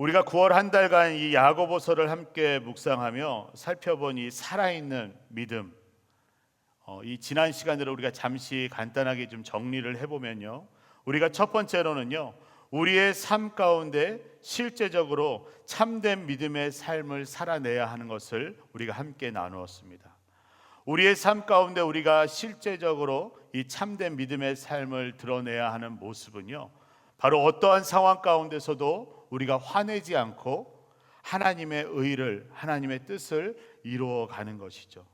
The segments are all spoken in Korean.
우리가 9월 한 달간 이 야고보서를 함께 묵상하며 살펴보니 살아있는 믿음, 이 지난 시간으로 우리가 잠시 간단하게 좀 정리를 해보면요, 우리가 첫 번째로는요, 우리의 삶 가운데 실제적으로 참된 믿음의 삶을 살아내야 하는 것을 우리가 함께 나누었습니다. 우리의 삶 가운데 우리가 실제적으로 이 참된 믿음의 삶을 드러내야 하는 모습은요, 바로 어떠한 상황 가운데서도 우리가 화내지 않고 하나님의 의를, 하나님의 뜻을 이루어가는 것이죠.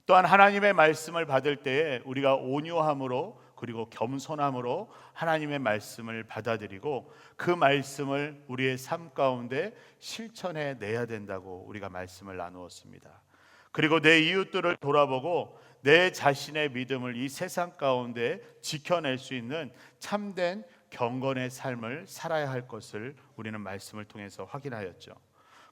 또한 하나님의 말씀을 받을 때에 우리가 온유함으로, 그리고 겸손함으로 하나님의 말씀을 받아들이고 그 말씀을 우리의 삶 가운데 실천해 내야 된다고 우리가 말씀을 나누었습니다. 그리고 내 이웃들을 돌아보고 내 자신의 믿음을 이 세상 가운데 지켜낼 수 있는 참된 경건의 삶을 살아야 할 것을 우리는 말씀을 통해서 확인하였죠.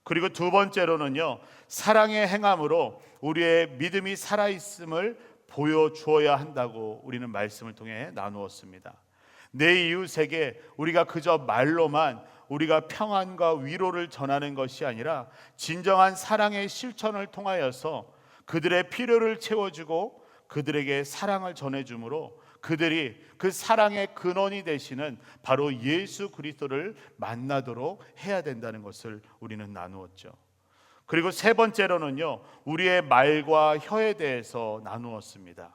그리고 두 번째로는요, 사랑의 행함으로 우리의 믿음이 살아있음을 보여주어야 한다고 우리는 말씀을 통해 나누었습니다. 내 이웃에게 우리가 그저 말로만 우리가 평안과 위로를 전하는 것이 아니라 진정한 사랑의 실천을 통하여서 그들의 필요를 채워주고 그들에게 사랑을 전해주므로 그들이 그 사랑의 근원이 되시는 바로 예수 그리스도를 만나도록 해야 된다는 것을 우리는 나누었죠. 그리고 세 번째로는요, 우리의 말과 혀에 대해서 나누었습니다.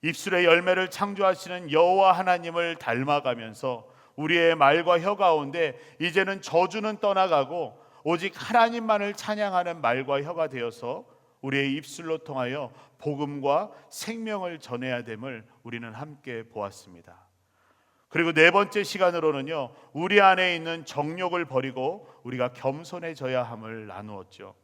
입술의 열매를 창조하시는 여호와 하나님을 닮아가면서 우리의 말과 혀 가운데 이제는 저주는 떠나가고 오직 하나님만을 찬양하는 말과 혀가 되어서 우리의 입술로 통하여 복음과 생명을 전해야 됨을 우리는 함께 보았습니다. 그리고 네 번째 시간으로는요, 우리 안에 있는 정욕을 버리고 우리가 겸손해져야 함을 나누었죠.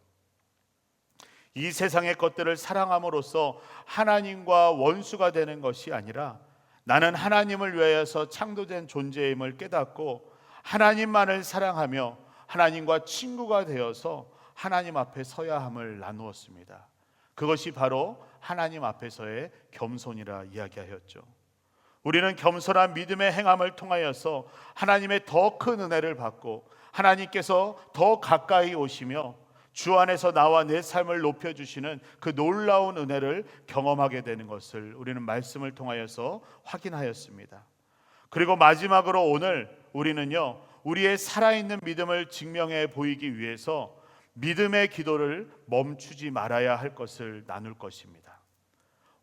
이 세상의 것들을 사랑함으로써 하나님과 원수가 되는 것이 아니라 나는 하나님을 위하여서 창조된 존재임을 깨닫고 하나님만을 사랑하며 하나님과 친구가 되어서 하나님 앞에 서야 함을 나누었습니다. 그것이 바로 하나님 앞에서의 겸손이라 이야기하였죠. 우리는 겸손한 믿음의 행함을 통하여서 하나님의 더 큰 은혜를 받고 하나님께서 더 가까이 오시며 주 안에서 나와 내 삶을 높여주시는 그 놀라운 은혜를 경험하게 되는 것을 우리는 말씀을 통하여서 확인하였습니다. 그리고 마지막으로 오늘 우리는요, 우리의 살아있는 믿음을 증명해 보이기 위해서 믿음의 기도를 멈추지 말아야 할 것을 나눌 것입니다.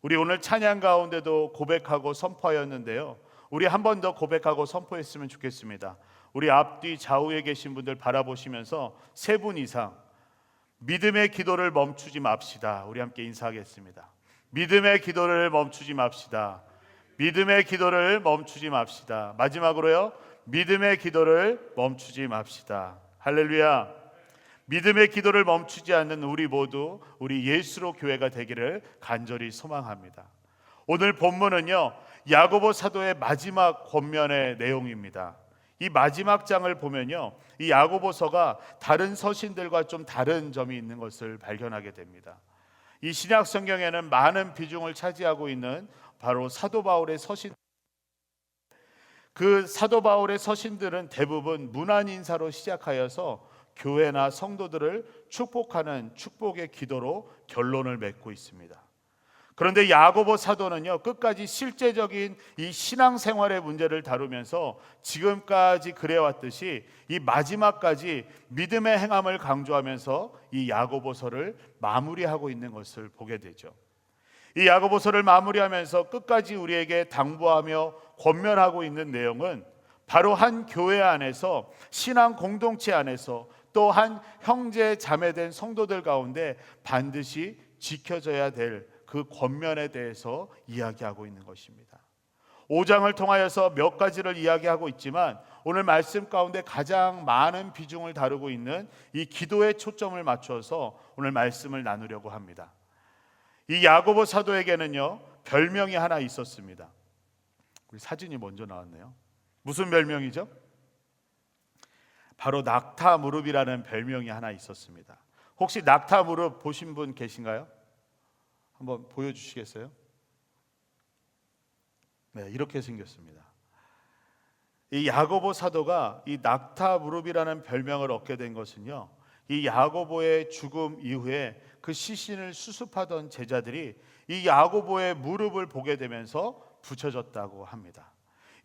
우리 오늘 찬양 가운데도 고백하고 선포하였는데요, 우리 한 번 더 고백하고 선포했으면 좋겠습니다. 우리 앞뒤 좌우에 계신 분들 바라보시면서 세 분 이상 믿음의 기도를 멈추지 맙시다. 우리 함께 인사하겠습니다. 믿음의 기도를 멈추지 맙시다. 믿음의 기도를 멈추지 맙시다. 마지막으로요, 믿음의 기도를 멈추지 맙시다. 할렐루야. 믿음의 기도를 멈추지 않는 우리 모두 우리 예수로 교회가 되기를 간절히 소망합니다. 오늘 본문은요, 야고보 사도의 마지막 권면의 내용입니다. 이 마지막 장을 보면요, 이 야고보서가 다른 서신들과 좀 다른 점이 있는 것을 발견하게 됩니다. 이 신약 성경에는 많은 비중을 차지하고 있는 바로 사도 바울의 서신, 그 사도 바울의 서신들은 대부분 문안 인사로 시작하여서 교회나 성도들을 축복하는 축복의 기도로 결론을 맺고 있습니다. 그런데 야고보 사도는요, 끝까지 실제적인 이 신앙생활의 문제를 다루면서 지금까지 그래왔듯이 이 마지막까지 믿음의 행함을 강조하면서 이 야고보서를 마무리하고 있는 것을 보게 되죠. 이 야고보서를 마무리하면서 끝까지 우리에게 당부하며 권면하고 있는 내용은 바로 한 교회 안에서, 신앙 공동체 안에서, 또 한 형제 자매된 성도들 가운데 반드시 지켜져야 될 그 권면에 대해서 이야기하고 있는 것입니다. 5장을 통하여서 몇 가지를 이야기하고 있지만 오늘 말씀 가운데 가장 많은 비중을 다루고 있는 이 기도에 초점을 맞춰서 오늘 말씀을 나누려고 합니다. 이 야고보 사도에게는요, 별명이 하나 있었습니다. 우리 사진이 먼저 나왔네요. 무슨 별명이죠? 바로 낙타 무릎이라는 별명이 하나 있었습니다. 혹시 낙타 무릎 보신 분 계신가요? 한번 보여주시겠어요? 네, 이렇게 생겼습니다. 이 야고보 사도가 이 낙타 무릎이라는 별명을 얻게 된 것은요, 이 야고보의 죽음 이후에 그 시신을 수습하던 제자들이 이 야고보의 무릎을 보게 되면서 붙여졌다고 합니다.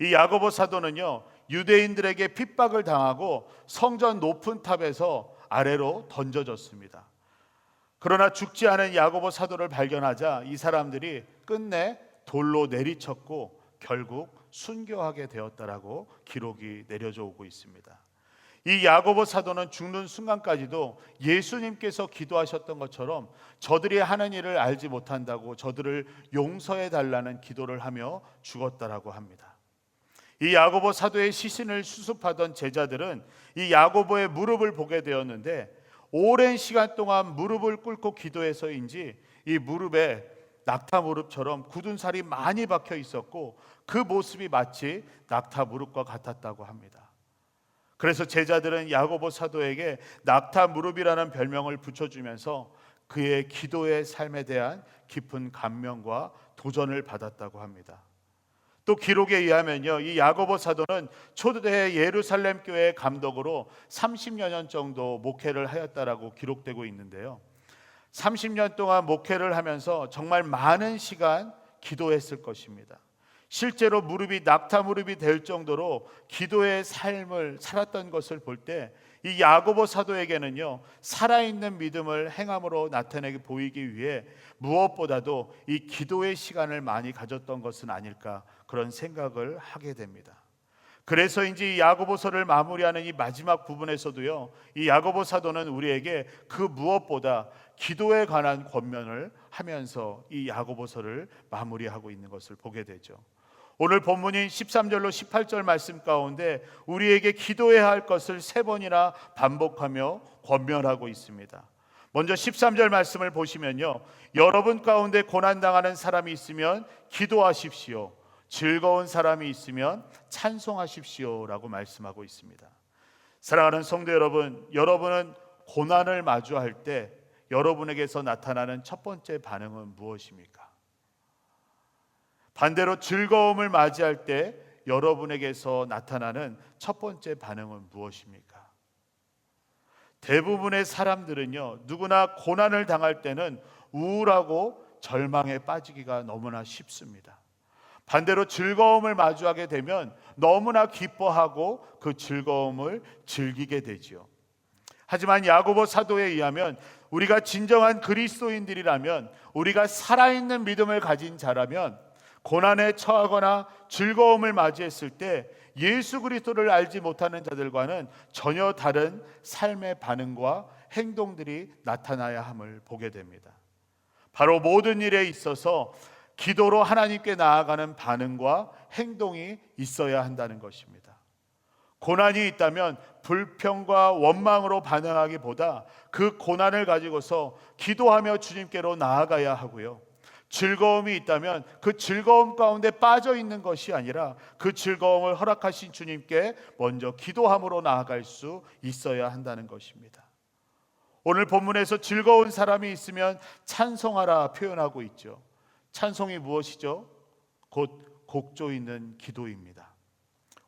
이 야고보 사도는요, 유대인들에게 핍박을 당하고 성전 높은 탑에서 아래로 던져졌습니다. 그러나 죽지 않은 야고보 사도를 발견하자 이 사람들이 끝내 돌로 내리쳤고 결국 순교하게 되었다라고 기록이 내려져 오고 있습니다. 이 야고보 사도는 죽는 순간까지도 예수님께서 기도하셨던 것처럼 저들이 하는 일을 알지 못한다고 저들을 용서해 달라는 기도를 하며 죽었다라고 합니다. 이 야고보 사도의 시신을 수습하던 제자들은 이 야고보의 무릎을 보게 되었는데 오랜 시간 동안 무릎을 꿇고 기도해서인지 이 무릎에 낙타 무릎처럼 굳은 살이 많이 박혀 있었고 그 모습이 마치 낙타 무릎과 같았다고 합니다. 그래서 제자들은 야고보 사도에게 낙타 무릎이라는 별명을 붙여주면서 그의 기도의 삶에 대한 깊은 감명과 도전을 받았다고 합니다. 또 기록에 의하면요, 이 야고보 사도는 초대 예루살렘 교회의 감독으로 30여 년 정도 목회를 하였다라고 기록되고 있는데요, 30년 동안 목회를 하면서 정말 많은 시간 기도했을 것입니다. 실제로 무릎이 낙타 무릎이 될 정도로 기도의 삶을 살았던 것을 볼 때 이 야고보 사도에게는요, 살아있는 믿음을 행함으로 나타내게 보이기 위해 무엇보다도 이 기도의 시간을 많이 가졌던 것은 아닐까, 그런 생각을 하게 됩니다. 그래서인지 야고보서를 마무리하는 이 마지막 부분에서도요, 이 야고보 사도는 우리에게 그 무엇보다 기도에 관한 권면을 하면서 이 야고보서를 마무리하고 있는 것을 보게 되죠. 오늘 본문인 13절로 18절 말씀 가운데 우리에게 기도해야 할 것을 3번이나 반복하며 권면하고 있습니다. 먼저 13절 말씀을 보시면요, 여러분 가운데 고난당하는 사람이 있으면 기도하십시오. 즐거운 사람이 있으면 찬송하십시오 라고 말씀하고 있습니다. 사랑하는 성도 여러분, 여러분은 고난을 마주할 때 여러분에게서 나타나는 첫 번째 반응은 무엇입니까? 반대로 즐거움을 맞이할 때 여러분에게서 나타나는 첫 번째 반응은 무엇입니까? 대부분의 사람들은요, 누구나 고난을 당할 때는 우울하고 절망에 빠지기가 너무나 쉽습니다. 반대로 즐거움을 마주하게 되면 너무나 기뻐하고 그 즐거움을 즐기게 되지요. 하지만 야고보 사도에 의하면 우리가 진정한 그리스도인들이라면, 우리가 살아있는 믿음을 가진 자라면 고난에 처하거나 즐거움을 맞이했을 때 예수 그리스도를 알지 못하는 자들과는 전혀 다른 삶의 반응과 행동들이 나타나야 함을 보게 됩니다. 바로 모든 일에 있어서 기도로 하나님께 나아가는 반응과 행동이 있어야 한다는 것입니다. 고난이 있다면 불평과 원망으로 반응하기보다 그 고난을 가지고서 기도하며 주님께로 나아가야 하고요, 즐거움이 있다면 그 즐거움 가운데 빠져 있는 것이 아니라 그 즐거움을 허락하신 주님께 먼저 기도함으로 나아갈 수 있어야 한다는 것입니다. 오늘 본문에서 즐거운 사람이 있으면 찬송하라 표현하고 있죠. 찬송이 무엇이죠? 곧 곡조 있는 기도입니다.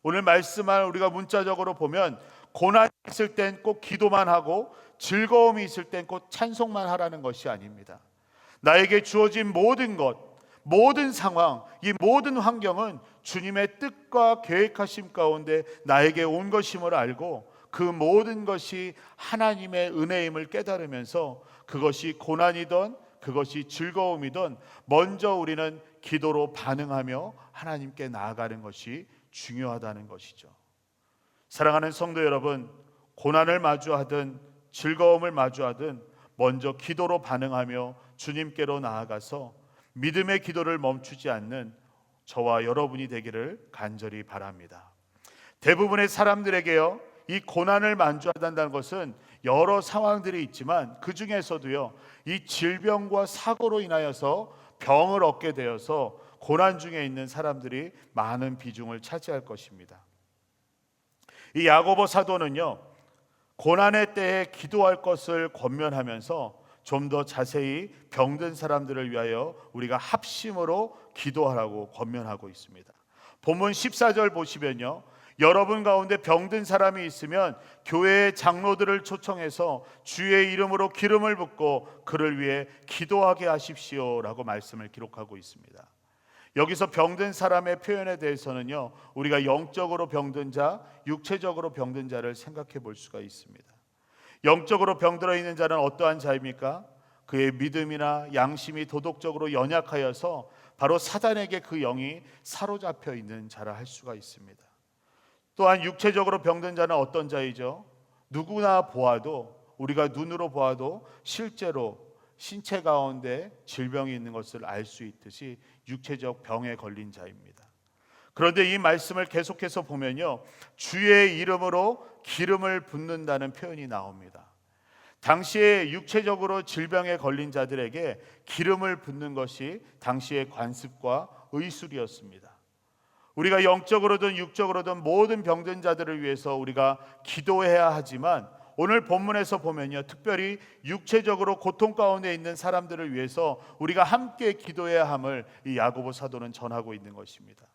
오늘 말씀을 우리가 문자적으로 보면 고난이 있을 땐 꼭 기도만 하고 즐거움이 있을 땐 꼭 찬송만 하라는 것이 아닙니다. 나에게 주어진 모든 것, 모든 상황, 이 모든 환경은 주님의 뜻과 계획하심 가운데 나에게 온 것임을 알고 그 모든 것이 하나님의 은혜임을 깨달으면서 그것이 고난이든 그것이 즐거움이든 먼저 우리는 기도로 반응하며 하나님께 나아가는 것이 중요하다는 것이죠. 사랑하는 성도 여러분, 고난을 마주하든 즐거움을 마주하든 먼저 기도로 반응하며 주님께로 나아가서 믿음의 기도를 멈추지 않는 저와 여러분이 되기를 간절히 바랍니다. 대부분의 사람들에게요, 이 고난을 마주한다는 것은 여러 상황들이 있지만 그 중에서도요, 이 질병과 사고로 인하여서 병을 얻게 되어서 고난 중에 있는 사람들이 많은 비중을 차지할 것입니다. 이 야고보 사도는요, 고난의 때에 기도할 것을 권면하면서 좀 더 자세히 병든 사람들을 위하여 우리가 합심으로 기도하라고 권면하고 있습니다. 본문 14절 보시면요, 여러분 가운데 병든 사람이 있으면 교회의 장로들을 초청해서 주의 이름으로 기름을 붓고 그를 위해 기도하게 하십시오라고 말씀을 기록하고 있습니다. 여기서 병든 사람의 표현에 대해서는요, 우리가 영적으로 병든 자, 육체적으로 병든 자를 생각해 볼 수가 있습니다. 영적으로 병들어 있는 자는 어떠한 자입니까? 그의 믿음이나 양심이 도덕적으로 연약하여서 바로 사단에게 그 영이 사로잡혀 있는 자라 할 수가 있습니다. 또한 육체적으로 병든 자는 어떤 자이죠? 누구나 보아도, 우리가 눈으로 보아도 실제로 신체 가운데 질병이 있는 것을 알 수 있듯이 육체적 병에 걸린 자입니다. 그런데 이 말씀을 계속해서 보면요, 주의 이름으로 기름을 붓는다는 표현이 나옵니다. 당시에 육체적으로 질병에 걸린 자들에게 기름을 붓는 것이 당시의 관습과 의술이었습니다. 우리가 영적으로든 육적으로든 모든 병든 자들을 위해서 우리가 기도해야 하지만 오늘 본문에서 보면요, 특별히 육체적으로 고통 가운데 있는 사람들을 위해서 우리가 함께 기도해야 함을 이 야고보 사도는 전하고 있는 것입니다.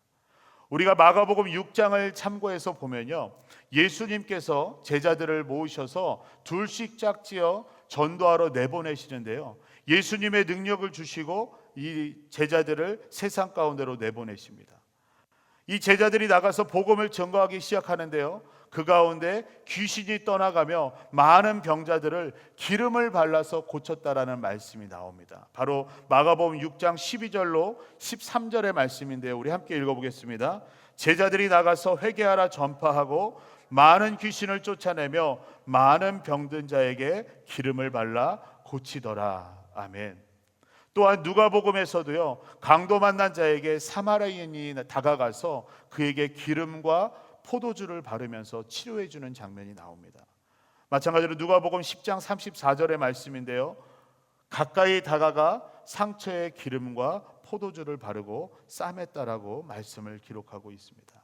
우리가 마가복음 6장을 참고해서 보면요, 예수님께서 제자들을 모으셔서 둘씩 짝지어 전도하러 내보내시는데요, 예수님의 능력을 주시고 이 제자들을 세상 가운데로 내보내십니다. 이 제자들이 나가서 복음을 전거하기 시작하는데요, 그 가운데 귀신이 떠나가며 많은 병자들을 기름을 발라서 고쳤다라는 말씀이 나옵니다. 바로 마가복음 6장 12절로 13절의 말씀인데요, 우리 함께 읽어보겠습니다. 제자들이 나가서 회개하라 전파하고 많은 귀신을 쫓아내며 많은 병든 자에게 기름을 발라 고치더라. 아멘. 또한 누가복음에서도요, 강도 만난 자에게 사마리아인이 다가가서 그에게 기름과 포도주를 바르면서 치료해 주는 장면이 나옵니다. 마찬가지로 누가복음 10장 34절의 말씀인데요, 가까이 다가가 상처에 기름과 포도주를 바르고 싸맸다라고 말씀을 기록하고 있습니다.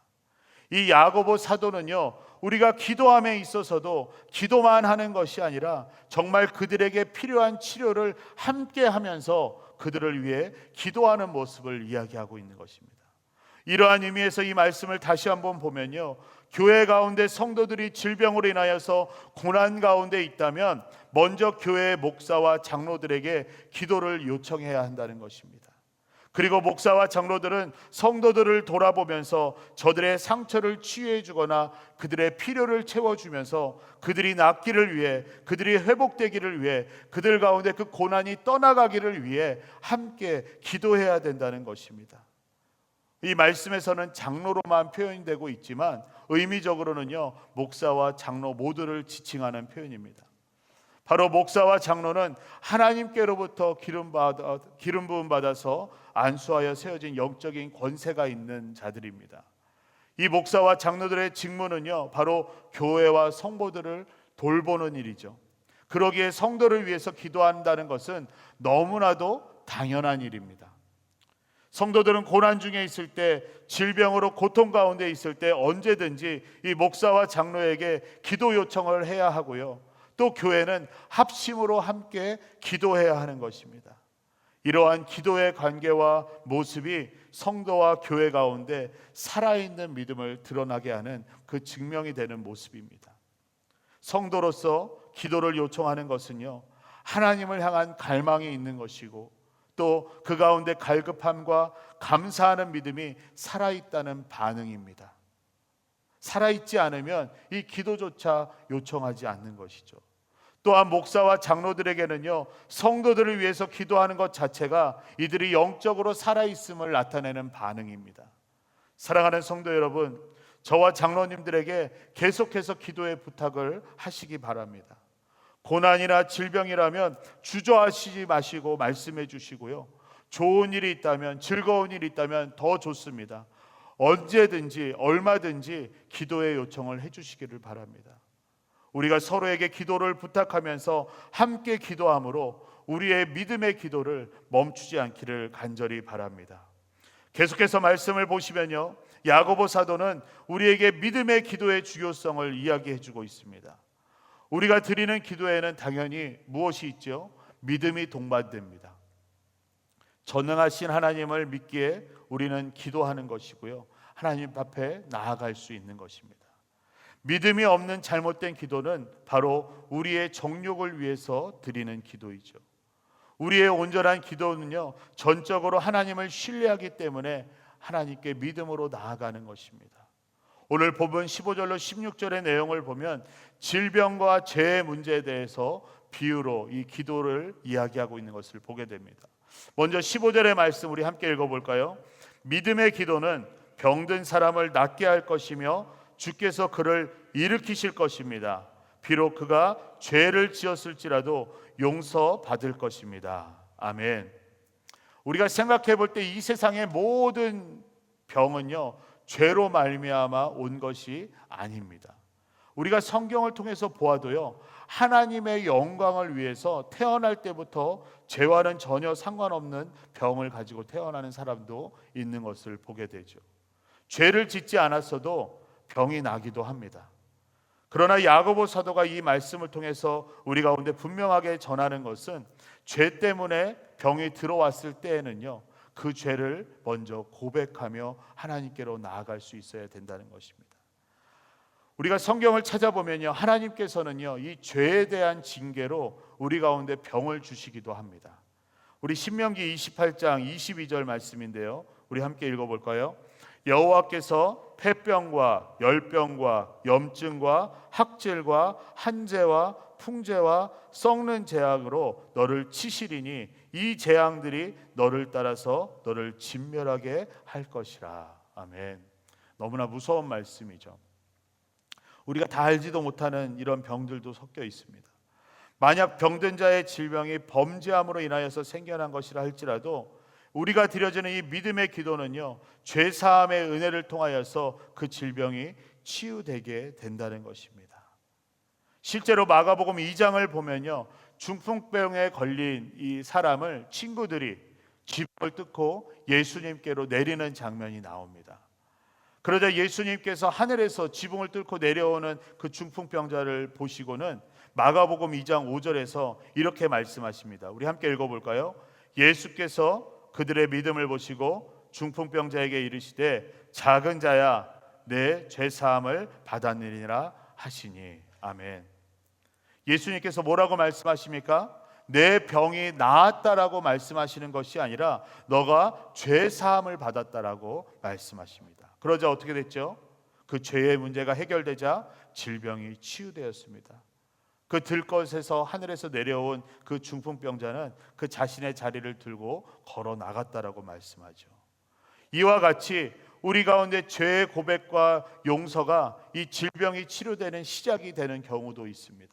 이 야고보 사도는요, 우리가 기도함에 있어서도 기도만 하는 것이 아니라 정말 그들에게 필요한 치료를 함께 하면서 그들을 위해 기도하는 모습을 이야기하고 있는 것입니다. 이러한 의미에서 이 말씀을 다시 한번 보면요, 교회 가운데 성도들이 질병으로 인하여서 고난 가운데 있다면 먼저 교회의 목사와 장로들에게 기도를 요청해야 한다는 것입니다. 그리고 목사와 장로들은 성도들을 돌아보면서 저들의 상처를 치유해 주거나 그들의 필요를 채워주면서 그들이 낫기를 위해, 그들이 회복되기를 위해, 그들 가운데 그 고난이 떠나가기를 위해 함께 기도해야 된다는 것입니다. 이 말씀에서는 장로로만 표현되고 있지만 의미적으로는요, 목사와 장로 모두를 지칭하는 표현입니다. 바로 목사와 장로는 하나님께로부터 기름 부음 받아서 안수하여 세워진 영적인 권세가 있는 자들입니다. 이 목사와 장로들의 직무는요, 바로 교회와 성도들을 돌보는 일이죠. 그러기에 성도를 위해서 기도한다는 것은 너무나도 당연한 일입니다. 성도들은 고난 중에 있을 때, 질병으로 고통 가운데 있을 때 언제든지 이 목사와 장로에게 기도 요청을 해야 하고요, 또 교회는 합심으로 함께 기도해야 하는 것입니다. 이러한 기도의 관계와 모습이 성도와 교회 가운데 살아있는 믿음을 드러나게 하는 그 증명이 되는 모습입니다. 성도로서 기도를 요청하는 것은요, 하나님을 향한 갈망이 있는 것이고 또 그 가운데 갈급함과 감사하는 믿음이 살아있다는 반응입니다. 살아있지 않으면 이 기도조차 요청하지 않는 것이죠. 또한 목사와 장로들에게는요, 성도들을 위해서 기도하는 것 자체가 이들이 영적으로 살아있음을 나타내는 반응입니다. 사랑하는 성도 여러분, 저와 장로님들에게 계속해서 기도의 부탁을 하시기 바랍니다. 고난이나 질병이라면 주저하시지 마시고 말씀해 주시고요, 좋은 일이 있다면, 즐거운 일이 있다면 더 좋습니다. 언제든지 얼마든지 기도의 요청을 해주시기를 바랍니다. 우리가 서로에게 기도를 부탁하면서 함께 기도함으로 우리의 믿음의 기도를 멈추지 않기를 간절히 바랍니다. 계속해서 말씀을 보시면요, 야고보 사도는 우리에게 믿음의 기도의 중요성을 이야기해 주고 있습니다. 우리가 드리는 기도에는 당연히 무엇이 있죠? 믿음이 동반됩니다. 전능하신 하나님을 믿기에 우리는 기도하는 것이고요, 하나님 앞에 나아갈 수 있는 것입니다. 믿음이 없는 잘못된 기도는 바로 우리의 정욕을 위해서 드리는 기도이죠. 우리의 온전한 기도는요, 전적으로 하나님을 신뢰하기 때문에 하나님께 믿음으로 나아가는 것입니다. 오늘 본문 15절로 16절의 내용을 보면 질병과 죄의 문제에 대해서 비유로 이 기도를 이야기하고 있는 것을 보게 됩니다. 먼저 15절의 말씀 우리 함께 읽어볼까요? 믿음의 기도는 병든 사람을 낫게 할 것이며 주께서 그를 일으키실 것입니다. 비록 그가 죄를 지었을지라도 용서받을 것입니다. 아멘. 우리가 생각해 볼 때 이 세상의 모든 병은요, 죄로 말미암아 온 것이 아닙니다. 우리가 성경을 통해서 보아도요, 하나님의 영광을 위해서 태어날 때부터 죄와는 전혀 상관없는 병을 가지고 태어나는 사람도 있는 것을 보게 되죠. 죄를 짓지 않았어도 병이 나기도 합니다. 그러나 야고보 사도가 이 말씀을 통해서 우리 가운데 분명하게 전하는 것은 죄 때문에 병이 들어왔을 때에는요, 그 죄를 먼저 고백하며 하나님께로 나아갈 수 있어야 된다는 것입니다. 우리가 성경을 찾아보면요, 하나님께서는요, 이 죄에 대한 징계로 우리 가운데 병을 주시기도 합니다. 우리 신명기 28장 22절 말씀인데요, 우리 함께 읽어볼까요? 여호와께서 폐병과 열병과 염증과 학질과 한재와 풍재와 썩는 재앙으로 너를 치시리니 이 재앙들이 너를 따라서 너를 진멸하게 할 것이라. 아멘. 너무나 무서운 말씀이죠. 우리가 다 알지도 못하는 이런 병들도 섞여 있습니다. 만약 병든 자의 질병이 범죄함으로 인하여서 생겨난 것이라 할지라도 우리가 드려지는 이 믿음의 기도는요, 죄사함의 은혜를 통하여서 그 질병이 치유되게 된다는 것입니다. 실제로 마가복음 2장을 보면요, 중풍병에 걸린 이 사람을 친구들이 지붕을 뚫고 예수님께로 내리는 장면이 나옵니다. 그러자 예수님께서 하늘에서 지붕을 뚫고 내려오는 그 중풍병자를 보시고는 마가복음 2장 5절에서 이렇게 말씀하십니다. 우리 함께 읽어볼까요? 예수께서 그들의 믿음을 보시고 중풍병자에게 이르시되 작은 자야 내 죄사함을 받았느니라 하시니. 아멘. 예수님께서 뭐라고 말씀하십니까? 내 병이 나았다라고 말씀하시는 것이 아니라 너가 죄사함을 받았다라고 말씀하십니다. 그러자 어떻게 됐죠? 그 죄의 문제가 해결되자 질병이 치유되었습니다. 그 들것에서 하늘에서 내려온 그 중풍병자는 그 자신의 자리를 들고 걸어 나갔다라고 말씀하죠. 이와 같이 우리 가운데 죄의 고백과 용서가 이 질병이 치료되는 시작이 되는 경우도 있습니다.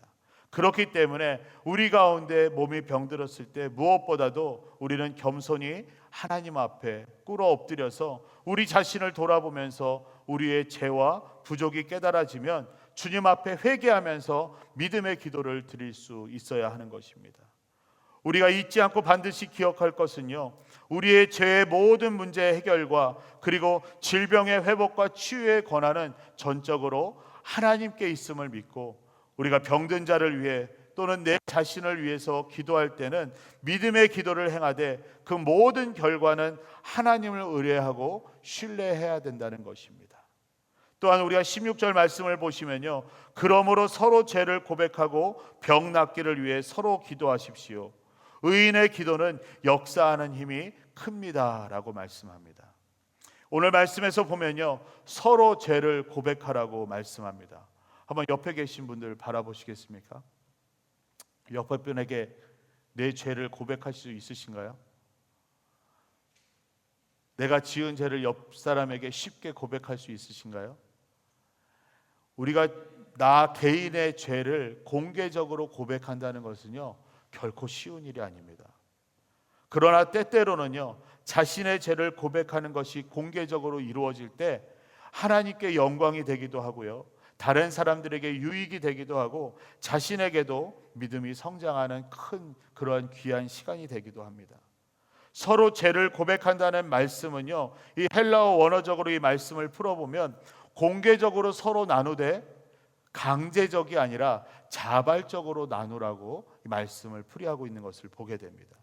그렇기 때문에 우리 가운데 몸이 병들었을 때 무엇보다도 우리는 겸손히 하나님 앞에 꿇어 엎드려서 우리 자신을 돌아보면서 우리의 죄와 부족이 깨달아지면 주님 앞에 회개하면서 믿음의 기도를 드릴 수 있어야 하는 것입니다. 우리가 잊지 않고 반드시 기억할 것은요, 우리의 죄의 모든 문제의 해결과 그리고 질병의 회복과 치유의 권한은 전적으로 하나님께 있음을 믿고, 우리가 병든 자를 위해 또는 내 자신을 위해서 기도할 때는 믿음의 기도를 행하되 그 모든 결과는 하나님을 의뢰하고 신뢰해야 된다는 것입니다. 또한 우리가 16절 말씀을 보시면요, 그러므로 서로 죄를 고백하고 병 낫기를 위해 서로 기도하십시오. 의인의 기도는 역사하는 힘이 큽니다 라고 말씀합니다. 오늘 말씀에서 보면요, 서로 죄를 고백하라고 말씀합니다. 한번 옆에 계신 분들 바라보시겠습니까? 옆에 분에게 내 죄를 고백할 수 있으신가요? 내가 지은 죄를 옆 사람에게 쉽게 고백할 수 있으신가요? 우리가 나 개인의 죄를 공개적으로 고백한다는 것은요, 결코 쉬운 일이 아닙니다. 그러나 때때로는요, 자신의 죄를 고백하는 것이 공개적으로 이루어질 때 하나님께 영광이 되기도 하고요, 다른 사람들에게 유익이 되기도 하고 자신에게도 믿음이 성장하는 큰 그러한 귀한 시간이 되기도 합니다. 서로 죄를 고백한다는 말씀은요, 이 헬라어 원어적으로 이 말씀을 풀어보면 공개적으로 서로 나누되 강제적이 아니라 자발적으로 나누라고 이 말씀을 풀이하고 있는 것을 보게 됩니다.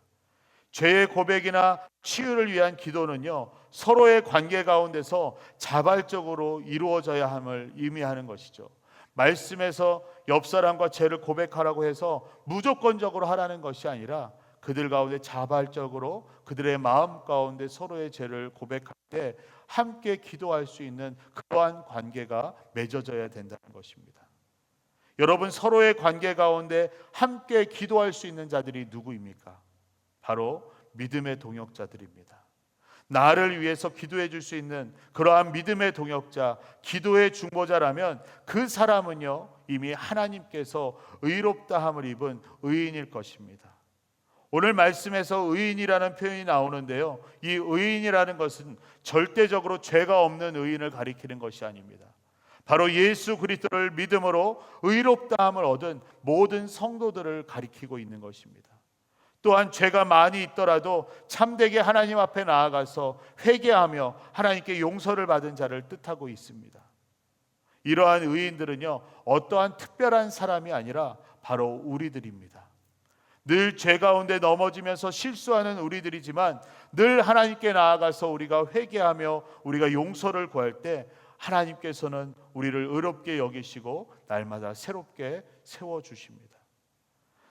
죄의 고백이나 치유를 위한 기도는요, 서로의 관계 가운데서 자발적으로 이루어져야 함을 의미하는 것이죠. 말씀에서 옆 사람과 죄를 고백하라고 해서 무조건적으로 하라는 것이 아니라 그들 가운데 자발적으로 그들의 마음 가운데 서로의 죄를 고백할 때 함께 기도할 수 있는 그러한 관계가 맺어져야 된다는 것입니다. 여러분, 서로의 관계 가운데 함께 기도할 수 있는 자들이 누구입니까? 바로 믿음의 동역자들입니다. 나를 위해서 기도해 줄 수 있는 그러한 믿음의 동역자, 기도의 중보자라면 그 사람은요, 이미 하나님께서 의롭다함을 입은 의인일 것입니다. 오늘 말씀에서 의인이라는 표현이 나오는데요, 이 의인이라는 것은 절대적으로 죄가 없는 의인을 가리키는 것이 아닙니다. 바로 예수 그리스도를 믿음으로 의롭다함을 얻은 모든 성도들을 가리키고 있는 것입니다. 또한 죄가 많이 있더라도 참되게 하나님 앞에 나아가서 회개하며 하나님께 용서를 받은 자를 뜻하고 있습니다. 이러한 의인들은요, 어떠한 특별한 사람이 아니라 바로 우리들입니다. 늘 죄 가운데 넘어지면서 실수하는 우리들이지만 늘 하나님께 나아가서 우리가 회개하며 우리가 용서를 구할 때 하나님께서는 우리를 의롭게 여기시고 날마다 새롭게 세워주십니다.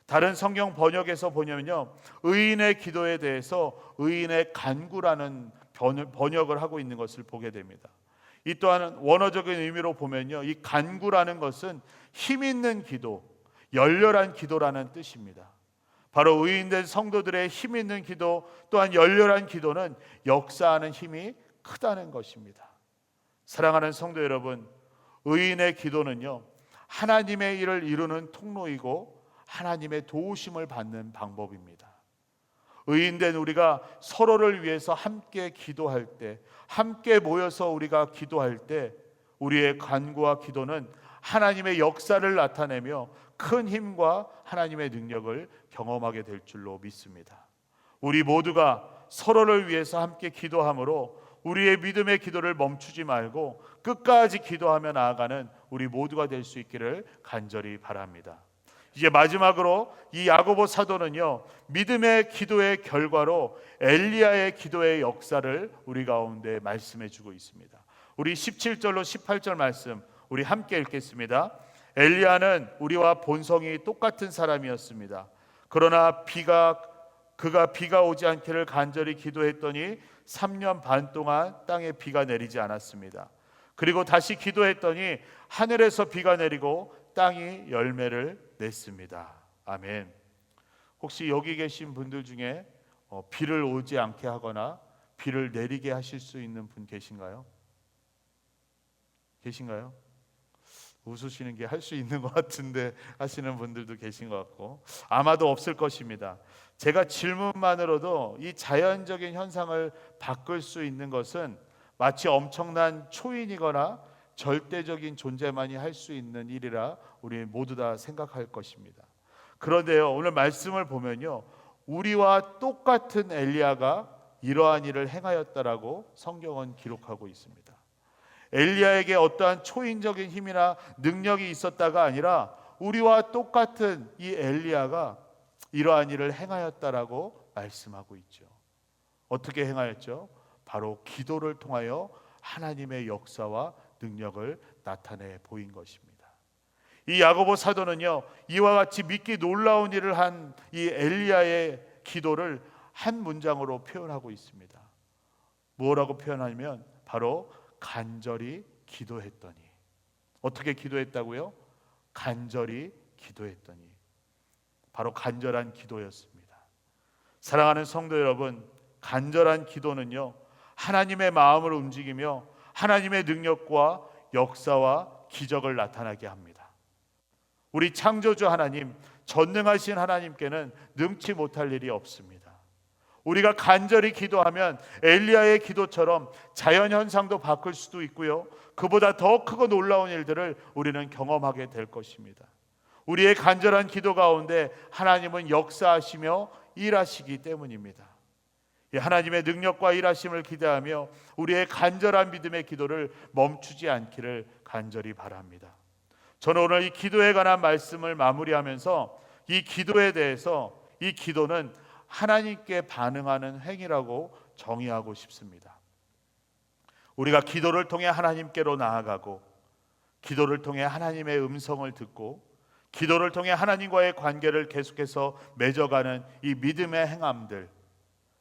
다른 성경 번역에서 보면요, 의인의 기도에 대해서 의인의 간구라는 번역을 하고 있는 것을 보게 됩니다. 이 또한 원어적인 의미로 보면요, 이 간구라는 것은 힘 있는 기도, 열렬한 기도라는 뜻입니다. 바로 의인된 성도들의 힘 있는 기도, 또한 열렬한 기도는 역사하는 힘이 크다는 것입니다. 사랑하는 성도 여러분, 의인의 기도는요, 하나님의 일을 이루는 통로이고 하나님의 도우심을 받는 방법입니다. 의인된 우리가 서로를 위해서 함께 기도할 때, 함께 모여서 우리가 기도할 때 우리의 간구와 기도는 하나님의 역사를 나타내며 큰 힘과 하나님의 능력을 경험하게 될 줄로 믿습니다. 우리 모두가 서로를 위해서 함께 기도함으로 우리의 믿음의 기도를 멈추지 말고 끝까지 기도하며 나아가는 우리 모두가 될 수 있기를 간절히 바랍니다. 이제 마지막으로 이 야고보 사도는요, 믿음의 기도의 결과로 엘리야의 기도의 역사를 우리 가운데 말씀해 주고 있습니다. 우리 17절로 18절 말씀 우리 함께 읽겠습니다. 엘리야는 우리와 본성이 똑같은 사람이었습니다. 그러나 그가 비가 오지 않기를 간절히 기도했더니 3년 반 동안 땅에 비가 내리지 않았습니다. 그리고 다시 기도했더니 하늘에서 비가 내리고 땅이 열매를 냈습니다. 아멘. 혹시 여기 계신 분들 중에 비를 오지 않게 하거나 비를 내리게 하실 수 있는 분 계신가요? 계신가요? 웃으시는 게 할 수 있는 것 같은데 하시는 분들도 계신 것 같고 아마도 없을 것입니다. 제가 질문만으로도 이 자연적인 현상을 바꿀 수 있는 것은 마치 엄청난 초인이거나 절대적인 존재만이 할 수 있는 일이라 우리 모두 다 생각할 것입니다. 그런데요, 오늘 말씀을 보면요, 우리와 똑같은 엘리야가 이러한 일을 행하였다라고 성경은 기록하고 있습니다. 엘리야에게 어떠한 초인적인 힘이나 능력이 있었다가 아니라 우리와 똑같은 이 엘리야가 이러한 일을 행하였다라고 말씀하고 있죠. 어떻게 행하였죠? 바로 기도를 통하여 하나님의 역사와 능력을 나타내 보인 것입니다. 이 야고보 사도는요, 이와 같이 믿기 놀라운 일을 한 이 엘리야의 기도를 한 문장으로 표현하고 있습니다. 뭐라고 표현하냐면 바로 간절히 기도했더니. 어떻게 기도했다고요? 간절히 기도했더니. 바로 간절한 기도였습니다. 사랑하는 성도 여러분, 간절한 기도는요, 하나님의 마음을 움직이며 하나님의 능력과 역사와 기적을 나타나게 합니다. 우리 창조주 하나님, 전능하신 하나님께는 능치 못할 일이 없습니다. 우리가 간절히 기도하면 엘리야의 기도처럼 자연현상도 바꿀 수도 있고요, 그보다 더 크고 놀라운 일들을 우리는 경험하게 될 것입니다. 우리의 간절한 기도 가운데 하나님은 역사하시며 일하시기 때문입니다. 하나님의 능력과 일하심을 기대하며 우리의 간절한 믿음의 기도를 멈추지 않기를 간절히 바랍니다. 저는 오늘 이 기도에 관한 말씀을 마무리하면서 이 기도에 대해서, 이 기도는 하나님께 반응하는 행위라고 정의하고 싶습니다. 우리가 기도를 통해 하나님께로 나아가고, 기도를 통해 하나님의 음성을 듣고, 기도를 통해 하나님과의 관계를 계속해서 맺어가는 이 믿음의 행함들,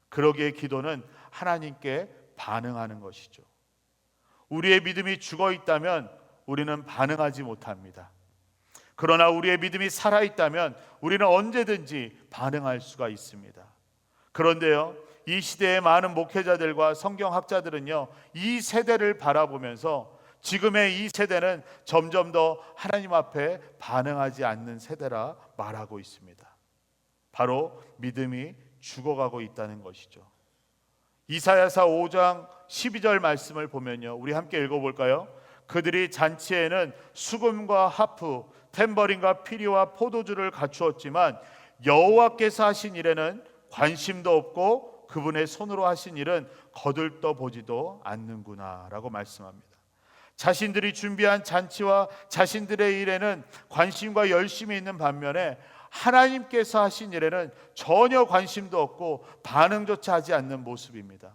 그러기에 기도는 하나님께 반응하는 것이죠. 우리의 믿음이 죽어 있다면 우리는 반응하지 못합니다. 그러나 우리의 믿음이 살아있다면 우리는 언제든지 반응할 수가 있습니다. 그런데요, 이 시대의 많은 목회자들과 성경학자들은요, 이 세대를 바라보면서 지금의 이 세대는 점점 더 하나님 앞에 반응하지 않는 세대라 말하고 있습니다. 바로 믿음이 죽어가고 있다는 것이죠. 이사야서 5장 12절 말씀을 보면요, 우리 함께 읽어볼까요? 그들이 잔치에는 수금과 하프, 탬버린과 피리와 포도주를 갖추었지만 여호와께서 하신 일에는 관심도 없고 그분의 손으로 하신 일은 거들떠 보지도 않는구나 라고 말씀합니다. 자신들이 준비한 잔치와 자신들의 일에는 관심과 열심이 있는 반면에 하나님께서 하신 일에는 전혀 관심도 없고 반응조차 하지 않는 모습입니다.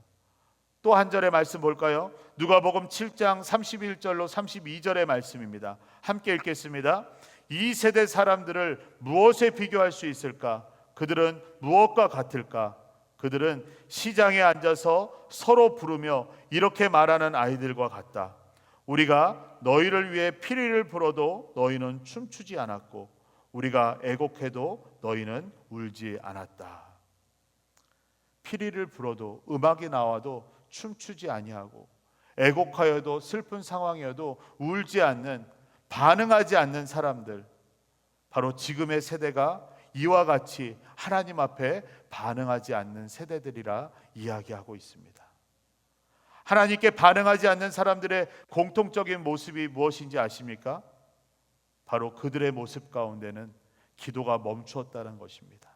또 한 절의 말씀 볼까요? 누가복음 7장 31절로 32절의 말씀입니다. 함께 읽겠습니다. 이 세대 사람들을 무엇에 비교할 수 있을까? 그들은 무엇과 같을까? 그들은 시장에 앉아서 서로 부르며 이렇게 말하는 아이들과 같다. 우리가 너희를 위해 피리를 불어도 너희는 춤추지 않았고 우리가 애곡해도 너희는 울지 않았다. 피리를 불어도, 음악이 나와도 춤추지 아니하고, 애곡하여도 슬픈 상황이어도 울지 않는, 반응하지 않는 사람들, 바로 지금의 세대가 이와 같이 하나님 앞에 반응하지 않는 세대들이라 이야기하고 있습니다. 하나님께 반응하지 않는 사람들의 공통적인 모습이 무엇인지 아십니까? 바로 그들의 모습 가운데는 기도가 멈추었다는 것입니다.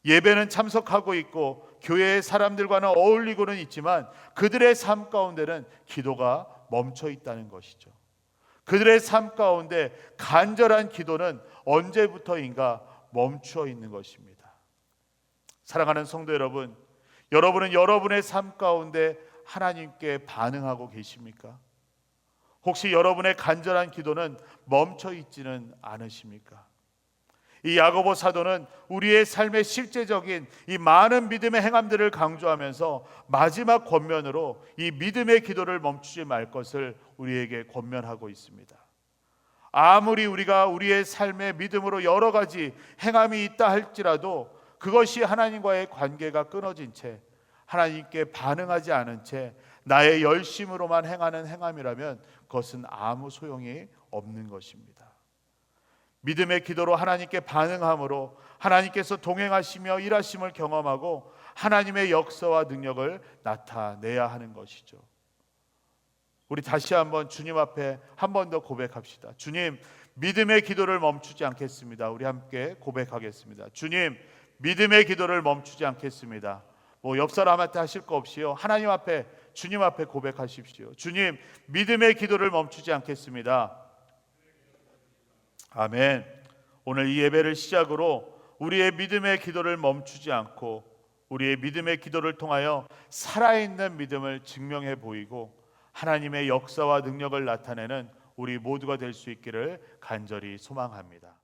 예배는 참석하고 있고 교회의 사람들과는 어울리고는 있지만 그들의 삶 가운데는 기도가 멈춰 있다는 것이죠. 그들의 삶 가운데 간절한 기도는 언제부터인가 멈추어 있는 것입니다. 사랑하는 성도 여러분, 여러분은 여러분의 삶 가운데 하나님께 반응하고 계십니까? 혹시 여러분의 간절한 기도는 멈춰 있지는 않으십니까? 이 야고보 사도는 우리의 삶의 실제적인 이 많은 믿음의 행함들을 강조하면서 마지막 권면으로 이 믿음의 기도를 멈추지 말 것을 우리에게 권면하고 있습니다. 아무리 우리가 우리의 삶의 믿음으로 여러 가지 행함이 있다 할지라도 그것이 하나님과의 관계가 끊어진 채, 하나님께 반응하지 않은 채 나의 열심으로만 행하는 행함이라면 그것은 아무 소용이 없는 것입니다. 믿음의 기도로 하나님께 반응함으로 하나님께서 동행하시며 일하심을 경험하고 하나님의 역사와 능력을 나타내야 하는 것이죠. 우리 다시 한번 주님 앞에 한 번 더 고백합시다. 주님, 믿음의 기도를 멈추지 않겠습니다. 우리 함께 고백하겠습니다. 주님, 믿음의 기도를 멈추지 않겠습니다. 옆 사람한테 하실 거 없이요, 하나님 앞에, 주님 앞에 고백하십시오. 주님, 믿음의 기도를 멈추지 않겠습니다. 아멘. 오늘 이 예배를 시작으로 우리의 믿음의 기도를 멈추지 않고 우리의 믿음의 기도를 통하여 살아있는 믿음을 증명해 보이고 하나님의 역사와 능력을 나타내는 우리 모두가 될 수 있기를 간절히 소망합니다.